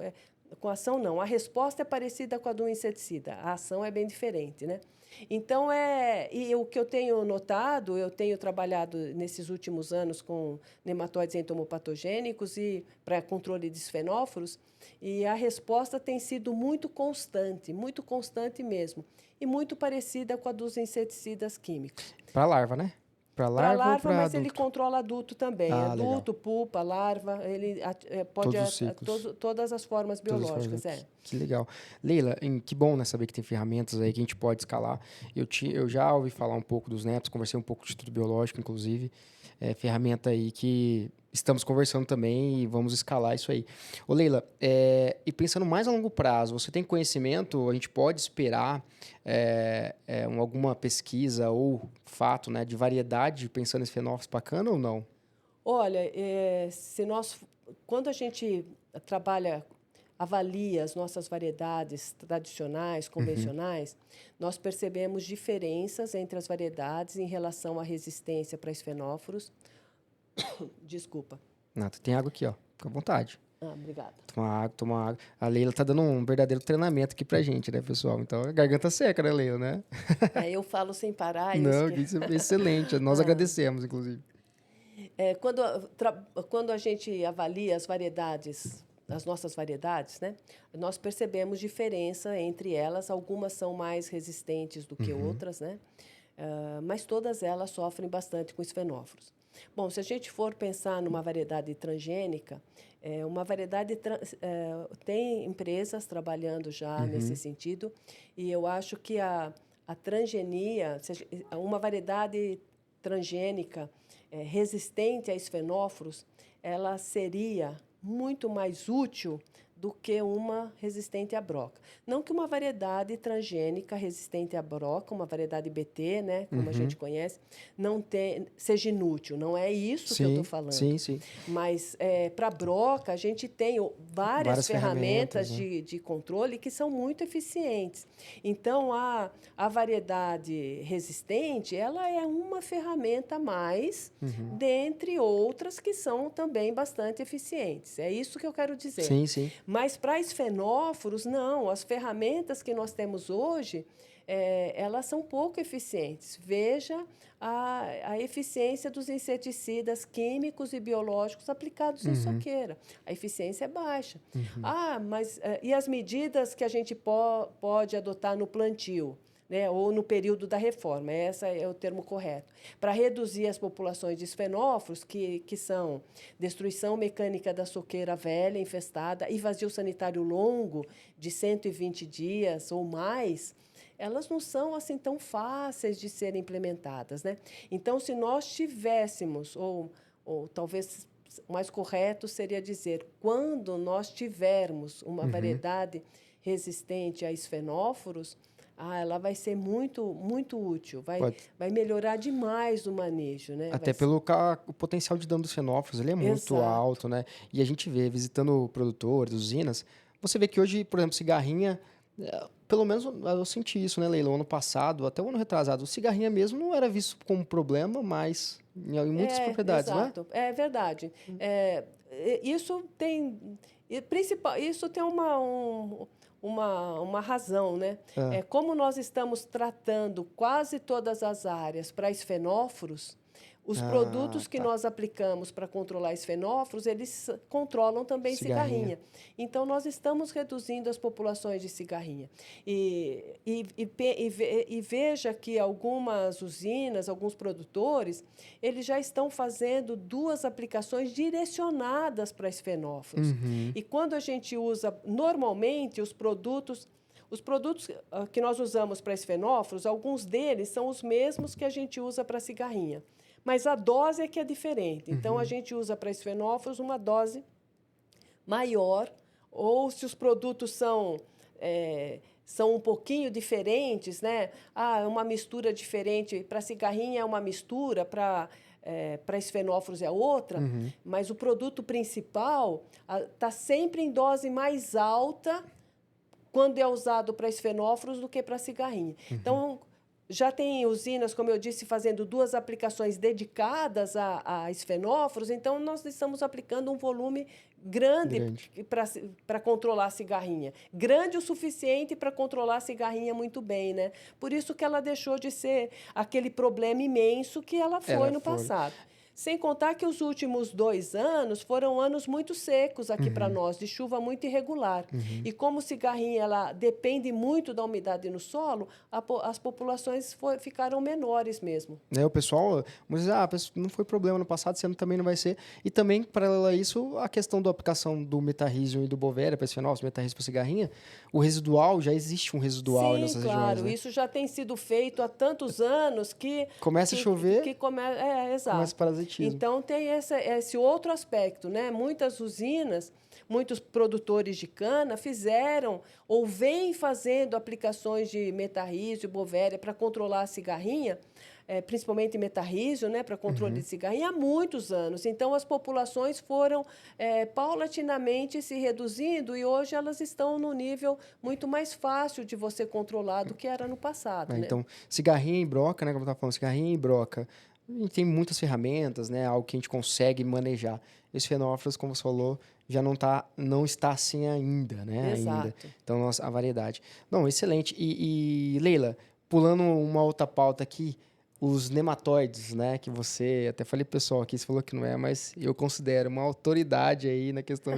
Com a ação, não. A resposta é parecida com a do inseticida. A ação é bem diferente, né? Então, e o que eu tenho notado, eu tenho trabalhado nesses últimos anos com nematóides entomopatogênicos e para controle de esfenóforos, e a resposta tem sido muito constante mesmo, e muito parecida com a dos inseticidas químicos. Para larva, né? Para larva ou para mas adulto? ele controla adulto também. Adulto, legal. Pupa, larva, ele pode todos os ciclos. Todas as formas biológicas. Que legal. Leila, que bom, né, saber que tem ferramentas aí que a gente pode escalar. Eu já ouvi falar um pouco dos NEPs, conversei um pouco do Instituto Biológico, inclusive. Ferramenta aí que estamos conversando também e vamos escalar isso aí. Ô, Leila, e pensando mais a longo prazo, você tem conhecimento, a gente pode esperar alguma pesquisa ou fato, né, de variedade, pensando em esfenófilos bacana ou não? Olha, quando a gente trabalha avalia as nossas variedades tradicionais, convencionais, nós percebemos diferenças entre as variedades em relação à resistência para esfenóforos. Desculpa. Nata, tem água aqui, ó. Fica à vontade. Obrigada. Toma água, toma água. A Leila tá dando um verdadeiro treinamento aqui pra gente, né, pessoal? Então, a garganta seca, né, Leila, né? Eu falo sem parar. Não, isso é excelente. Nós agradecemos, inclusive. Quando a gente avalia as variedades, as nossas variedades, né, nós percebemos diferença entre elas. Algumas são mais resistentes do que outras, né? Mas todas elas sofrem bastante com esfenóforos. Bom, se a gente for pensar numa variedade transgênica, tem empresas trabalhando já nesse sentido, e eu acho que a transgenia, uma variedade transgênica resistente a esfenóforos, ela seria muito mais útil do que uma resistente à broca. Não que uma variedade transgênica resistente à broca, uma variedade BT, né, como a gente conhece, seja inútil. Não é isso que eu estou falando. Sim, sim. Mas, para a broca, a gente tem várias ferramentas, né, de controle que são muito eficientes. Então, a variedade resistente, ela é uma ferramenta a mais, dentre outras que são também bastante eficientes. É isso que eu quero dizer. Sim, sim. Mas para esfenóforos, não. As ferramentas que nós temos hoje, elas são pouco eficientes. Veja a eficiência dos inseticidas químicos e biológicos aplicados em soqueira. A eficiência é baixa. E as medidas que a gente pode adotar no plantio? Né, ou no período da reforma, esse é o termo correto, para reduzir as populações de esfenóforos, que são destruição mecânica da soqueira velha, infestada, e vazio sanitário longo, de 120 dias ou mais, elas não são assim tão fáceis de serem implementadas, né? Então, se nós tivéssemos, ou talvez o mais correto seria dizer, quando nós tivermos uma variedade resistente a esfenóforos, ela vai ser muito, muito útil, vai melhorar demais o manejo, né? Até pelo o potencial de dano dos fenóforos, ele é muito alto, né? E a gente vê, visitando produtores, usinas, você vê que hoje, por exemplo, cigarrinha, pelo menos eu senti isso, né, Leila? O ano passado, até o ano retrasado, o cigarrinha mesmo não era visto como problema, mas em muitas propriedades, exato. Não é? É verdade. Isso tem uma razão, né? Como nós estamos tratando quase todas as áreas para esfenóforos, os produtos que nós aplicamos para controlar esfenóforos, eles controlam também cigarrinha. Então, nós estamos reduzindo as populações de cigarrinha. E veja que algumas usinas, alguns produtores, eles já estão fazendo 2 aplicações direcionadas para esfenóforos. E quando a gente usa, normalmente, os produtos que nós usamos para esfenóforos, alguns deles são os mesmos que a gente usa para cigarrinha. Mas a dose é que é diferente. Então, a gente usa para esfenóforos uma dose maior, ou se os produtos são um pouquinho diferentes, né? Uma mistura diferente. Para cigarrinha é uma mistura, para esfenóforos é outra, mas o produto principal está sempre em dose mais alta quando é usado para esfenóforos do que para cigarrinha. Então, já tem usinas, como eu disse, fazendo 2 aplicações dedicadas a esfenóforos, então nós estamos aplicando um volume grande. Para controlar a cigarrinha. Grande o suficiente para controlar a cigarrinha muito bem, né? Por isso que ela deixou de ser aquele problema imenso que ela foi no passado. Sem contar que os últimos 2 anos foram anos muito secos aqui para nós, de chuva muito irregular. E como cigarrinha ela depende muito da umidade no solo, as populações ficaram menores mesmo. O pessoal diz, não foi problema no passado, esse ano também não vai ser. E também, paralelo a isso, a questão da aplicação do metarrhizium e do bovéria para esfenófilos, metarrhizio para cigarrinha, o residual, já existe um residual nessas regiões. Sim, claro, isso já tem sido feito há tantos anos que... Começa a chover, exato. Começa parasitismo. Então, tem esse outro aspecto, né? Muitas usinas, muitos produtores de cana fizeram ou vêm fazendo aplicações de metarrhizio, bovéria, para controlar a cigarrinha principalmente metarrísio, né, para controle de cigarrinha, há muitos anos. Então, as populações foram paulatinamente se reduzindo e hoje elas estão no nível muito mais fácil de você controlar do que era no passado, né? Então, cigarrinha e broca, né? Como eu estava falando, cigarrinha e broca. A gente tem muitas ferramentas, né? Algo que a gente consegue manejar. Esse fenófilos, como você falou, já não está assim ainda, né? Ainda. Exato. Então, a variedade. Não, excelente. E Leila, pulando uma outra pauta aqui, os nematóides, né? Que você, até falei pro pessoal aqui, você falou que não é, mas eu considero uma autoridade aí na questão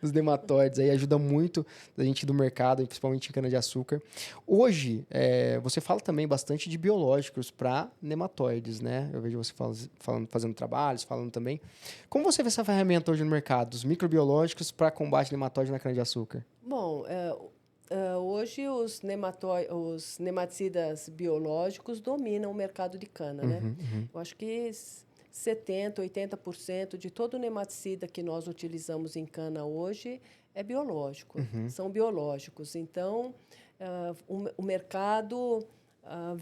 dos nematóides. Aí ajuda muito a gente do mercado, principalmente em cana-de-açúcar. Hoje, você fala também bastante de biológicos para nematóides, né? Eu vejo você fazendo trabalhos, falando também. Como você vê essa ferramenta hoje no mercado, os microbiológicos para combate nematóide na cana-de-açúcar? Bom, hoje os nematicidas biológicos dominam o mercado de cana, né? Eu acho que 70%, 80% de todo nematicida que nós utilizamos em cana hoje é biológico, são biológicos. Então, o mercado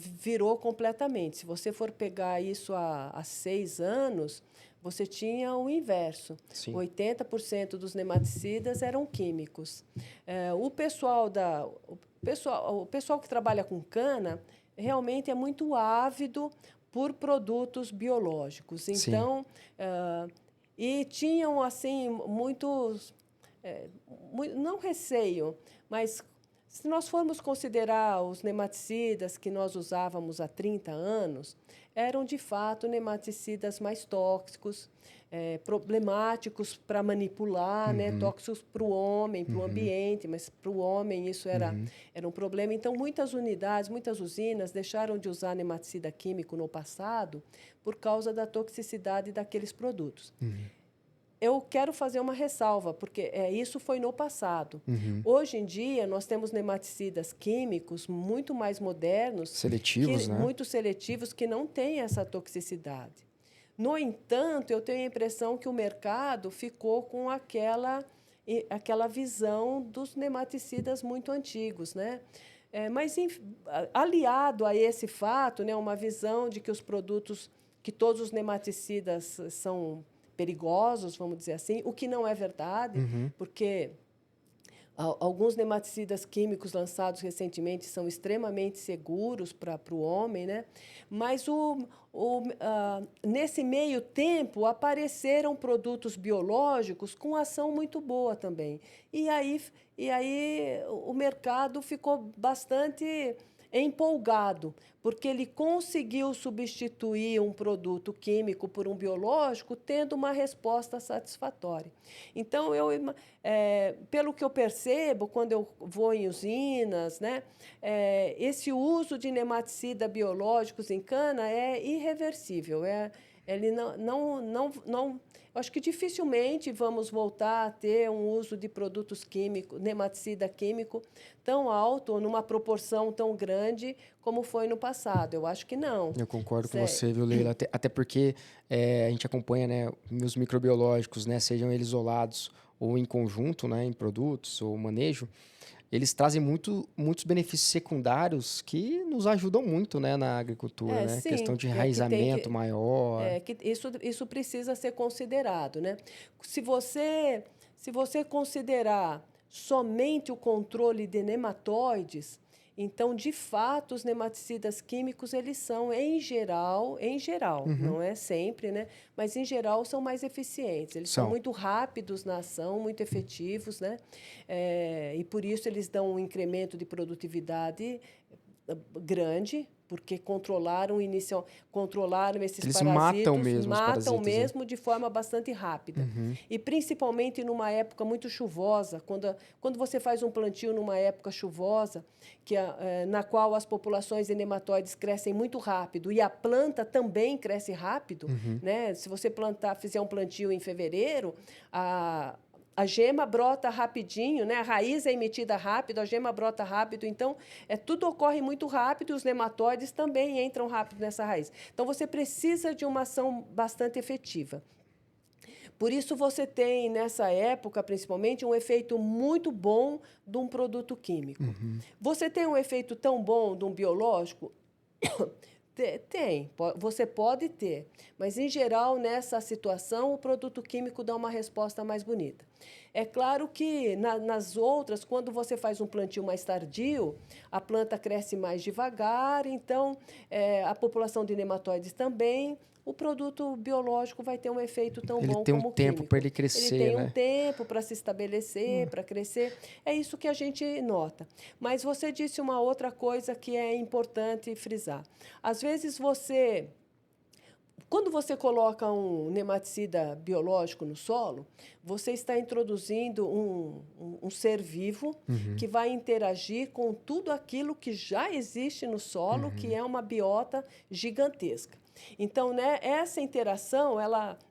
virou completamente. Se você for pegar isso há 6 anos, você tinha o inverso. Sim. 80% dos nematicidas eram químicos. O pessoal que trabalha com cana realmente é muito ávido por produtos biológicos. Então, e tinham assim muitos, não receio, mas se nós formos considerar os nematicidas que nós usávamos há 30 anos, eram, de fato, nematicidas mais tóxicos, problemáticos para manipular, né? Tóxicos para o homem, para o ambiente, mas para o homem isso era um problema. Então, muitas unidades, muitas usinas deixaram de usar nematicida químico no passado por causa da toxicidade daqueles produtos. Eu quero fazer uma ressalva, porque isso foi no passado. Hoje em dia, nós temos nematicidas químicos muito mais modernos, seletivos, né? muito seletivos, que não têm essa toxicidade. No entanto, eu tenho a impressão que o mercado ficou com aquela visão dos nematicidas muito antigos, né? Mas, aliado a esse fato, né, uma visão de que que todos os nematicidas são perigosos, vamos dizer assim, o que não é verdade, porque alguns nematicidas químicos lançados recentemente são extremamente seguros para o homem, né? Mas nesse meio tempo apareceram produtos biológicos com ação muito boa também. E aí o mercado ficou bastante empolgado, porque ele conseguiu substituir um produto químico por um biológico, tendo uma resposta satisfatória. Então, pelo que eu percebo, quando eu vou em usinas, né, esse uso de nematicida biológicos em cana é irreversível. Ele não eu acho que dificilmente vamos voltar a ter um uso de produtos químicos, nematicida químico, tão alto, numa proporção tão grande como foi no passado. Eu acho que não. Eu concordo com você, viu, Leila? Até porque a gente acompanha, né, os microbiológicos, né, sejam eles isolados ou em conjunto, né, em produtos ou manejo, eles trazem muitos benefícios secundários que nos ajudam muito, né, na agricultura, né? Sim, Questão de enraizamento maior. Que isso precisa ser considerado, né? Se você considerar somente o controle de nematóides, então, de fato, os nematicidas químicos, eles são, em geral, não é sempre, né? Mas, em geral, são mais eficientes. Eles são muito rápidos na ação, muito efetivos, né? E, por isso, eles dão um incremento de produtividade grande, porque controlaram esses Eles parasitos, matam mesmo de forma bastante rápida. E principalmente numa época muito chuvosa, quando você faz um plantio numa época chuvosa, na qual as populações de nematóides crescem muito rápido e a planta também cresce rápido, né? Se você fizer um plantio em fevereiro, a gema brota rapidinho, né? A raiz é emitida rápido, a gema brota rápido. Então, tudo ocorre muito rápido e os nematóides também entram rápido nessa raiz. Então, você precisa de uma ação bastante efetiva. Por isso, você tem, nessa época, principalmente, um efeito muito bom de um produto químico. Você tem um efeito tão bom de um biológico Tem, você pode ter, mas em geral nessa situação o produto químico dá uma resposta mais bonita. É claro que nas outras, quando você faz um plantio mais tardio, a planta cresce mais devagar, então a população de nematóides também. O produto biológico vai ter um efeito tão Ele bom tem um como o tempo para químico. ele Ele crescer, tem um né? tempo para se estabelecer, para crescer. É isso que a gente nota. Mas você disse uma outra coisa que é importante frisar. Às vezes quando você coloca um nematicida biológico no solo, você está introduzindo um ser vivo que vai interagir com tudo aquilo que já existe no solo, que é uma biota gigantesca. Então, né,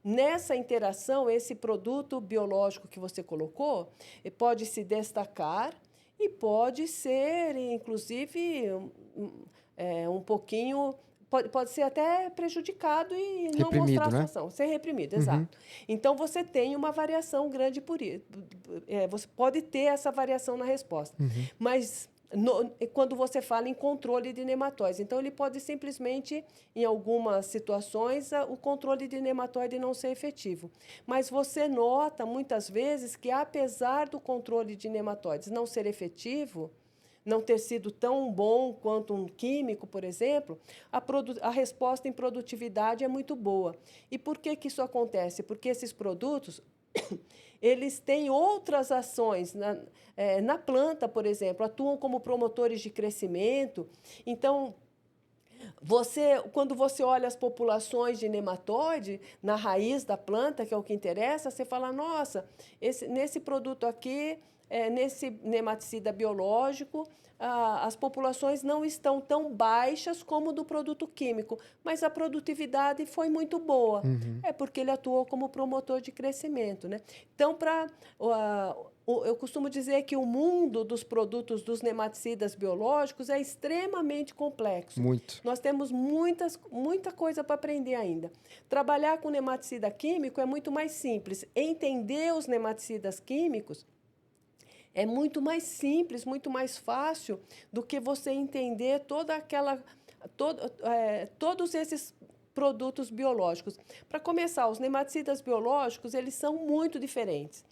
nessa interação, esse produto biológico que você colocou pode se destacar e pode ser, inclusive, um pouquinho. Pode ser até prejudicado e não mostrar Reprimido, a sua né? ação, ser reprimido, Uhum. exato. Então, você tem uma variação grande por isso. Você pode ter essa variação na resposta. Mas quando você fala em controle de nematóides, então ele pode simplesmente, em algumas situações, o controle de nematóide não ser efetivo. Mas você nota, muitas vezes, que apesar do controle de nematóides não ser efetivo, não ter sido tão bom quanto um químico, por exemplo, a resposta em produtividade é muito boa. E por que isso acontece? Porque esses produtos eles têm outras ações na planta, por exemplo, atuam como promotores de crescimento. Então, quando você olha as populações de nematóide na raiz da planta, que é o que interessa, você fala, nossa, nesse produto aqui, nesse nematicida biológico, as populações não estão tão baixas como do produto químico, mas a produtividade foi muito boa. É porque ele atuou como promotor de crescimento, né? Então, eu costumo dizer que o mundo dos produtos dos nematicidas biológicos é extremamente complexo. Muito. Nós temos muita coisa para aprender ainda. Trabalhar com nematicida químico é muito mais simples. Entender os nematicidas químicos é muito mais simples, muito mais fácil do que você entender todos esses produtos biológicos. Para começar, os nematicidas biológicos, eles são muito diferentes.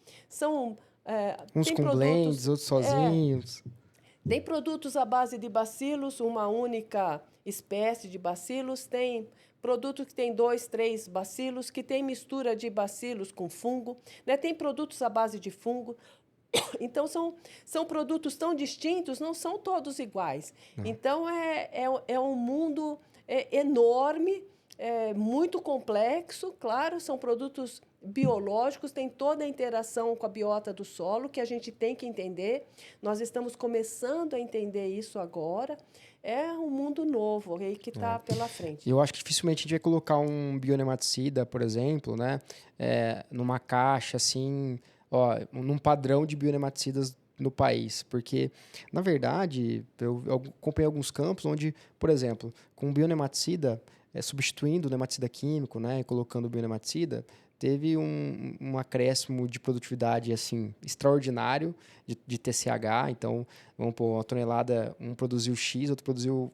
Uns Tem com blends, produtos. outros sozinhos. Tem produtos à base de bacilos, uma única espécie de bacilos. Tem produto que tem 2, 3 bacilos, que tem mistura de bacilos com fungo. Né? Tem produtos à base de fungo. Então, são produtos tão distintos, não são todos iguais. Então, é um mundo enorme, muito complexo. Claro, são produtos biológicos, tem toda a interação com a biota do solo, que a gente tem que entender. Nós estamos começando a entender isso agora. É um mundo novo aí que está pela frente. Eu acho que dificilmente a gente vai colocar um bionematicida, por exemplo, né, numa caixa assim, ó, num padrão de bionematicidas no país, porque na verdade eu acompanhei alguns campos onde, por exemplo, com bionematicida, substituindo o nematicida químico, né, e colocando o bionematicida, teve um acréscimo de produtividade assim extraordinário de TCH. Então, vamos pôr uma tonelada, um produziu X, outro produziu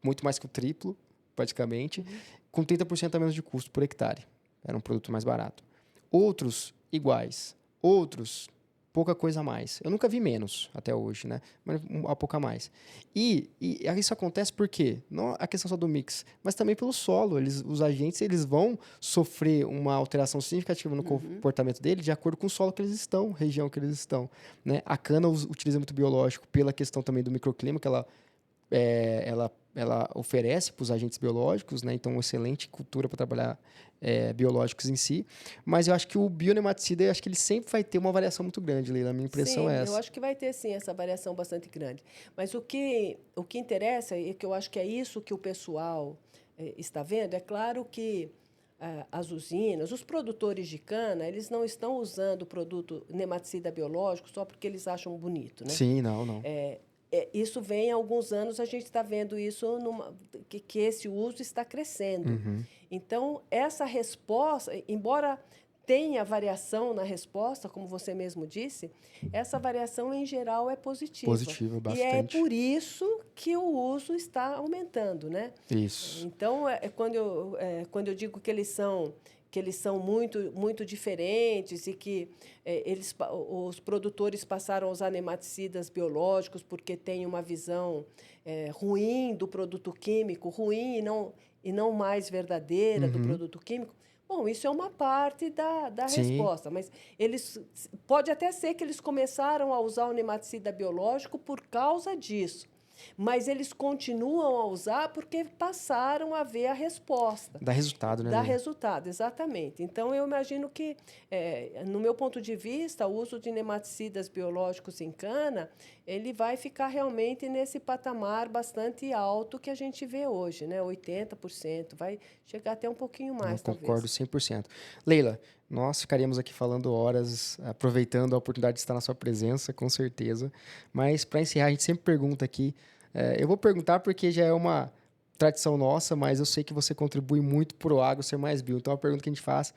muito mais que o triplo, praticamente, com 30% a menos de custo por hectare. Era um produto mais barato. Outros iguais, outros pouca coisa a mais. Eu nunca vi menos até hoje, né? Mas a pouca a mais. E isso acontece por quê? Não a questão só do mix, mas também pelo solo. Os agentes eles vão sofrer uma alteração significativa no comportamento dele de acordo com o solo que eles estão, região que eles estão. Né? A cana utiliza muito biológico pela questão também do microclima, que ela oferece para os agentes biológicos, né? Então, uma excelente cultura para trabalhar biológicos em si. Mas eu acho que o bionematicida, eu acho que ele sempre vai ter uma variação muito grande, Leila. A minha impressão Sim, é eu essa. acho que vai ter, sim, essa variação bastante grande. Mas o que interessa, e que eu acho que é isso que o pessoal está vendo, é claro que as usinas, os produtores de cana, eles não estão usando o produto nematicida biológico só porque eles acham bonito, né? Sim, não. Isso vem há alguns anos, a gente está vendo isso, que esse uso está crescendo. Então, essa resposta, embora tenha variação na resposta, como você mesmo disse, essa variação, em geral, é positiva. Positiva, E é bastante. por isso que o uso está aumentando, né? Isso. Então, quando eu digo que eles são muito diferentes e que os produtores passaram a usar nematicidas biológicos porque têm uma visão ruim do produto químico, ruim e não mais verdadeira do Uhum. produto químico. Bom, isso é uma parte da Sim. resposta, mas pode até ser que eles começaram a usar o nematicida biológico por causa disso, mas eles continuam a usar porque passaram a ver a resposta. Dá resultado, né, Dá Leila? resultado, exatamente. Então, eu imagino que, no meu ponto de vista, o uso de nematicidas biológicos em cana, ele vai ficar realmente nesse patamar bastante alto que a gente vê hoje, né? 80%, vai chegar até um pouquinho Eu mais, concordo talvez. 100%. Leila, nós ficaríamos aqui falando horas, aproveitando a oportunidade de estar na sua presença, com certeza. Mas, para encerrar, a gente sempre pergunta aqui. Eu vou perguntar porque já é uma tradição nossa, mas eu sei que você contribui muito para o agro ser mais bio. Então, a pergunta que a gente faz,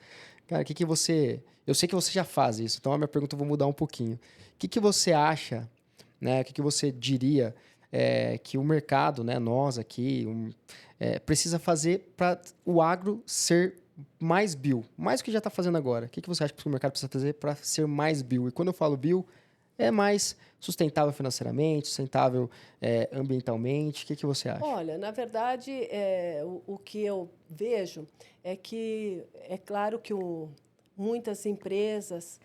cara, o que que você... Eu sei que você já faz isso, então a minha pergunta eu vou mudar um pouquinho. O que que você acha, né? O que que você diria que o mercado, né, nós aqui, precisa fazer para o agro ser mais bio, mais do que já está fazendo agora? O que que você acha que o mercado precisa fazer para ser mais bio? E quando eu falo bio, é mais sustentável financeiramente, sustentável ambientalmente. O que que você acha? Olha, na verdade, o que eu vejo é que é claro que muitas empresas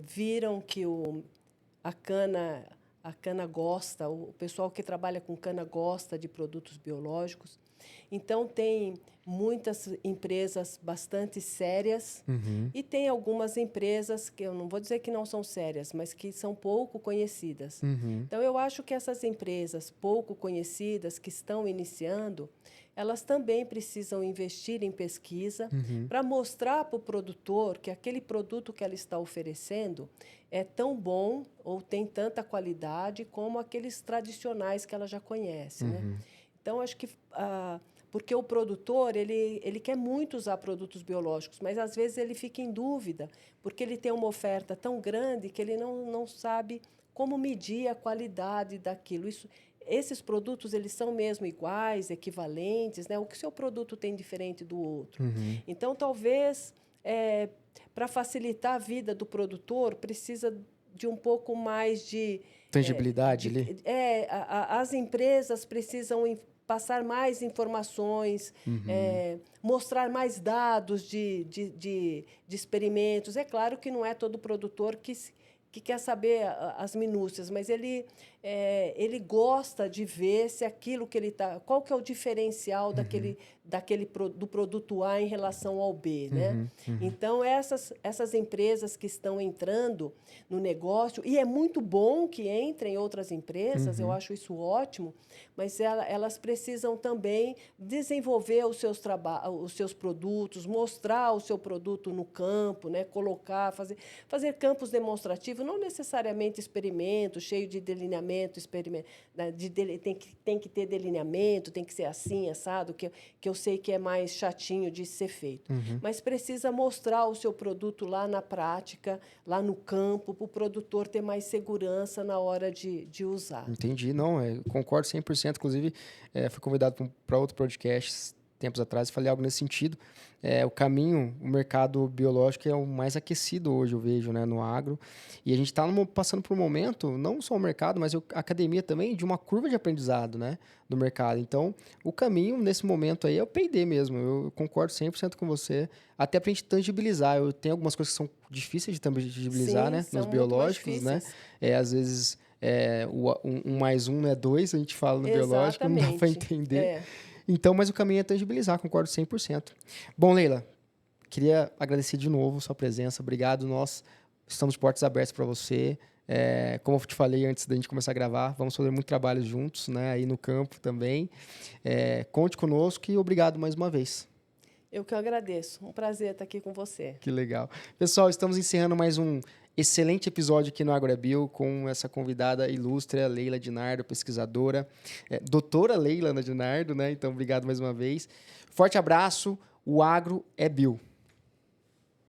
viram que a cana, a cana gosta, o pessoal que trabalha com cana gosta de produtos biológicos. Então, tem muitas empresas bastante sérias Uhum, e tem algumas empresas que eu não vou dizer que não são sérias, mas que são pouco conhecidas. uhum, Então, eu acho que essas empresas pouco conhecidas que estão iniciando, elas também precisam investir em pesquisa uhum, para mostrar para o produtor que aquele produto que ela está oferecendo é tão bom ou tem tanta qualidade como aqueles tradicionais que ela já conhece, né? uhum, Então, acho que porque o produtor ele quer muito usar produtos biológicos, mas às vezes ele fica em dúvida, porque ele tem uma oferta tão grande que ele não sabe como medir a qualidade daquilo. Esses produtos eles são mesmo iguais, equivalentes, né? O que o seu produto tem diferente do outro? uhum. Então, talvez, para facilitar a vida do produtor, precisa de um pouco mais Tangibilidade ali? as empresas precisam passar mais informações, Uhum, mostrar mais dados de experimentos. É claro que não é todo produtor que quer saber as minúcias, mas ele gosta de ver se aquilo que ele está... Qual que é o diferencial uhum, do produto A em relação ao B, né? uhum, uhum, Então, essas empresas que estão entrando no negócio, e é muito bom que entrem outras empresas, eu uhum, acho isso ótimo, mas elas precisam também desenvolver os seus produtos, mostrar o seu produto no campo, né? Colocar, fazer campos demonstrativos, não necessariamente experimentos, cheio de delineamento, né? Tem que ter delineamento, tem que ser assim, assado, que eu sei que é mais chatinho de ser feito. uhum. Mas precisa mostrar o seu produto lá na prática, lá no campo, para o produtor ter mais segurança na hora de usar. Entendi, não, concordo 100%. Inclusive, fui convidado para outro podcast tempos atrás e falei algo nesse sentido. O mercado biológico é o mais aquecido hoje, eu vejo, né, no agro. E a gente está passando por um momento, não só o mercado, mas a academia também, de uma curva de aprendizado, né, do mercado. Então, o caminho nesse momento aí é o P&D mesmo. Eu concordo 100% com você. Até para a gente tangibilizar. Eu tenho algumas coisas que são difíceis de tangibilizar, Sim, né, nos são muito mais biológicos, né. difíceis. Às vezes um mais um não é dois, a gente fala no biológico, não dá para Exatamente. entender. Então, mas o caminho é tangibilizar, concordo 100%. Bom, Leila, queria agradecer de novo sua presença, obrigado, nós estamos de portas abertas para você. Como eu te falei antes da gente começar a gravar, vamos fazer muito trabalho juntos, né, aí no campo também. Conte conosco e obrigado mais uma vez. Eu que agradeço. Um prazer estar aqui com você. Que legal. Pessoal, estamos encerrando mais um excelente episódio aqui no AgroAbio com essa convidada ilustre, a Leila Dinardo, pesquisadora, doutora Leila Dinardo, né? Então, obrigado mais uma vez. Forte abraço. O agro é bio.